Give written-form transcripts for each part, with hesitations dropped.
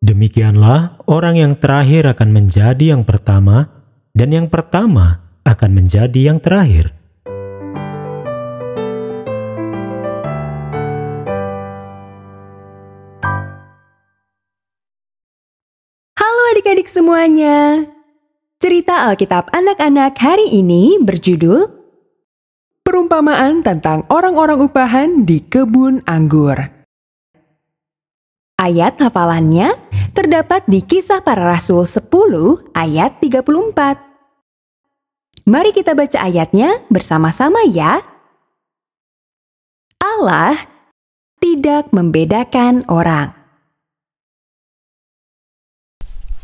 Demikianlah orang yang terakhir akan menjadi yang pertama, dan yang pertama akan menjadi yang terakhir. Halo adik-adik semuanya. Cerita Alkitab anak-anak hari ini berjudul Perumpamaan tentang orang-orang upahan di kebun anggur. Ayat hafalannya terdapat di Kisah Para Rasul 10 ayat 34. Mari kita baca ayatnya bersama-sama ya. Allah tidak membedakan orang.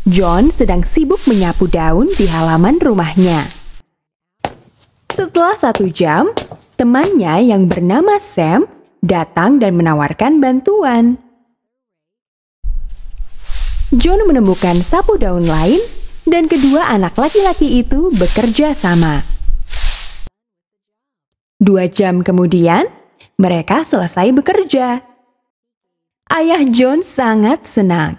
John sedang sibuk menyapu daun di halaman rumahnya. Setelah 1 jam, temannya yang bernama Sam datang dan menawarkan bantuan. John menemukan sapu daun lain dan kedua anak laki-laki itu bekerja sama. 2 jam kemudian, mereka selesai bekerja. Ayah John sangat senang.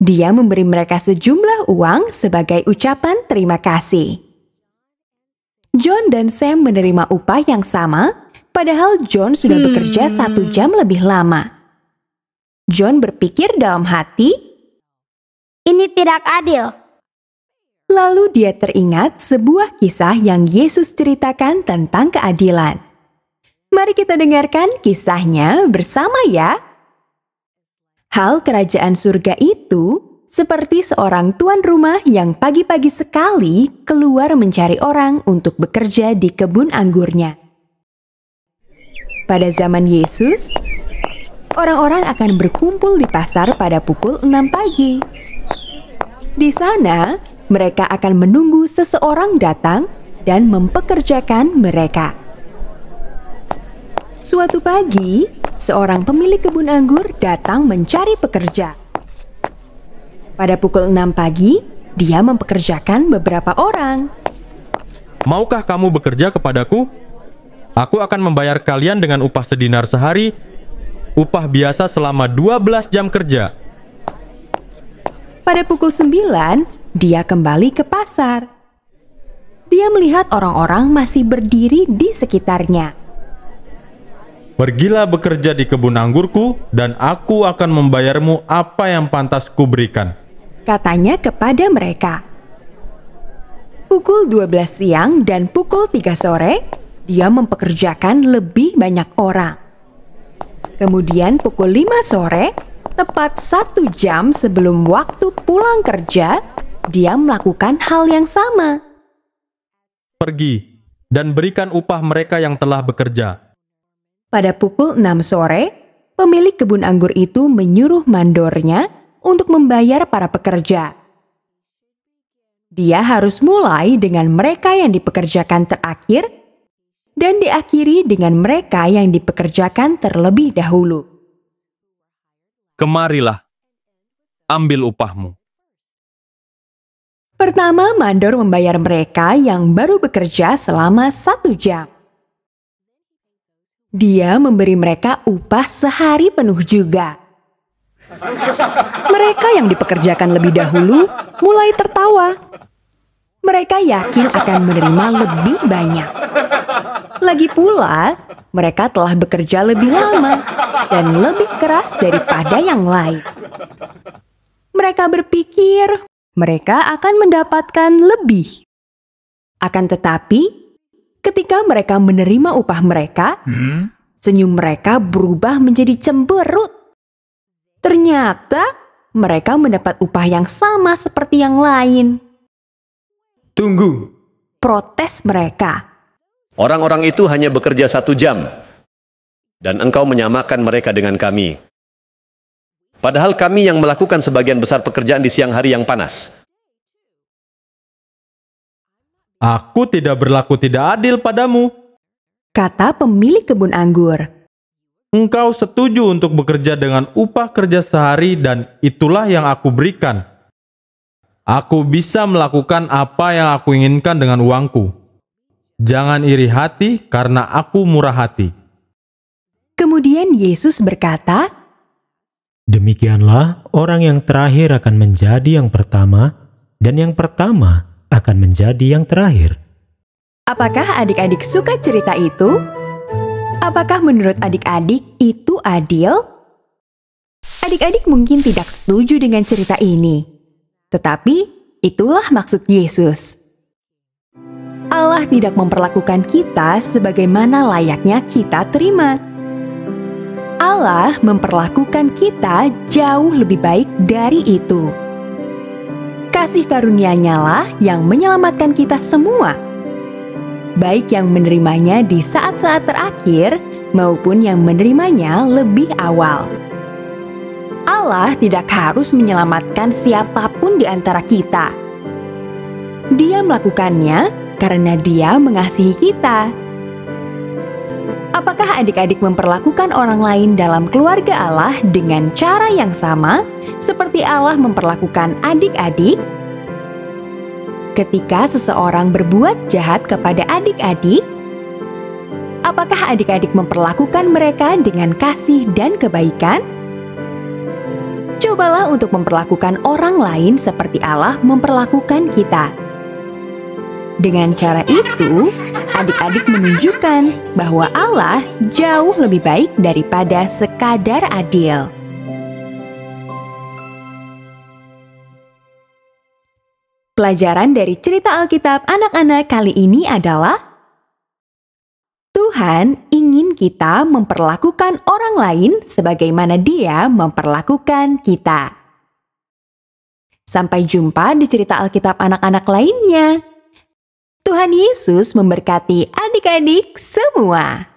Dia memberi mereka sejumlah uang sebagai ucapan terima kasih. John dan Sam menerima upah yang sama, padahal John sudah bekerja 1 jam lebih lama. John berpikir dalam hati, "Ini tidak adil." Lalu dia teringat sebuah kisah yang Yesus ceritakan tentang keadilan. Mari kita dengarkan kisahnya bersama ya. Hal kerajaan surga itu seperti seorang tuan rumah yang pagi-pagi sekali keluar mencari orang untuk bekerja di kebun anggurnya. Pada zaman Yesus, orang-orang akan berkumpul di pasar pada pukul 6 pagi. Di sana, mereka akan menunggu seseorang datang dan mempekerjakan mereka. Suatu pagi, seorang pemilik kebun anggur datang mencari pekerja. Pada pukul 6 pagi, dia mempekerjakan beberapa orang. Maukah kamu bekerja kepadaku? Aku akan membayar kalian dengan upah sedinar sehari, upah biasa selama 12 jam kerja. Pada pukul 9, dia kembali ke pasar. Dia melihat orang-orang masih berdiri di sekitarnya. Pergilah bekerja di kebun anggurku, dan aku akan membayarmu apa yang pantas kuberikan, katanya kepada mereka. Pukul 12 siang dan pukul 3 sore, dia mempekerjakan lebih banyak orang. Kemudian pukul 5 sore, tepat 1 jam sebelum waktu pulang kerja, dia melakukan hal yang sama. Pergi dan berikan upah mereka yang telah bekerja. Pada pukul 6 sore, pemilik kebun anggur itu menyuruh mandornya untuk membayar para pekerja. Dia harus mulai dengan mereka yang dipekerjakan terakhir dan diakhiri dengan mereka yang dipekerjakan terlebih dahulu. Kemarilah, ambil upahmu. Pertama, mandor membayar mereka yang baru bekerja selama 1 jam. Dia memberi mereka upah sehari penuh juga. Mereka yang dipekerjakan lebih dahulu mulai tertawa. Mereka yakin akan menerima lebih banyak. Lagi pula, mereka telah bekerja lebih lama dan lebih keras daripada yang lain. Mereka berpikir mereka akan mendapatkan lebih. Akan tetapi, ketika mereka menerima upah mereka, senyum mereka berubah menjadi cemberut. Ternyata mereka mendapat upah yang sama seperti yang lain. Tunggu, Protes mereka. orang-orang itu hanya bekerja 1 jam, dan engkau menyamakan mereka dengan kami. Padahal kami yang melakukan sebagian besar pekerjaan di siang hari yang panas. Aku tidak berlaku tidak adil padamu. Kata pemilik kebun anggur. Engkau setuju untuk bekerja dengan upah kerja sehari dan itulah yang aku berikan. Aku bisa melakukan apa yang aku inginkan dengan uangku. Jangan iri hati karena aku murah hati. Kemudian Yesus berkata, Demikianlah orang yang terakhir akan menjadi yang pertama, dan yang pertama akan menjadi yang terakhir. Apakah adik-adik suka cerita itu? Apakah menurut adik-adik itu adil? Adik-adik mungkin tidak setuju dengan cerita ini, tetapi itulah maksud Yesus. Allah tidak memperlakukan kita sebagaimana layaknya kita terima. Allah memperlakukan kita jauh lebih baik dari itu. Kasih karunia-Nya lah yang menyelamatkan kita semua, baik yang menerimanya di saat-saat terakhir maupun yang menerimanya lebih awal. Allah tidak harus menyelamatkan siapapun di antara kita. Dia melakukannya karena Dia mengasihi kita. Apakah adik-adik memperlakukan orang lain dalam keluarga Allah dengan cara yang sama seperti Allah memperlakukan adik-adik? Ketika seseorang berbuat jahat kepada adik-adik, apakah adik-adik memperlakukan mereka dengan kasih dan kebaikan? Cobalah untuk memperlakukan orang lain seperti Allah memperlakukan kita. Dengan cara itu, adik-adik menunjukkan bahwa Allah jauh lebih baik daripada sekadar adil. Pelajaran dari cerita Alkitab anak-anak kali ini adalah Tuhan ingin kita memperlakukan orang lain sebagaimana Dia memperlakukan kita. Sampai jumpa di cerita Alkitab anak-anak lainnya. Tuhan Yesus memberkati adik-adik semua.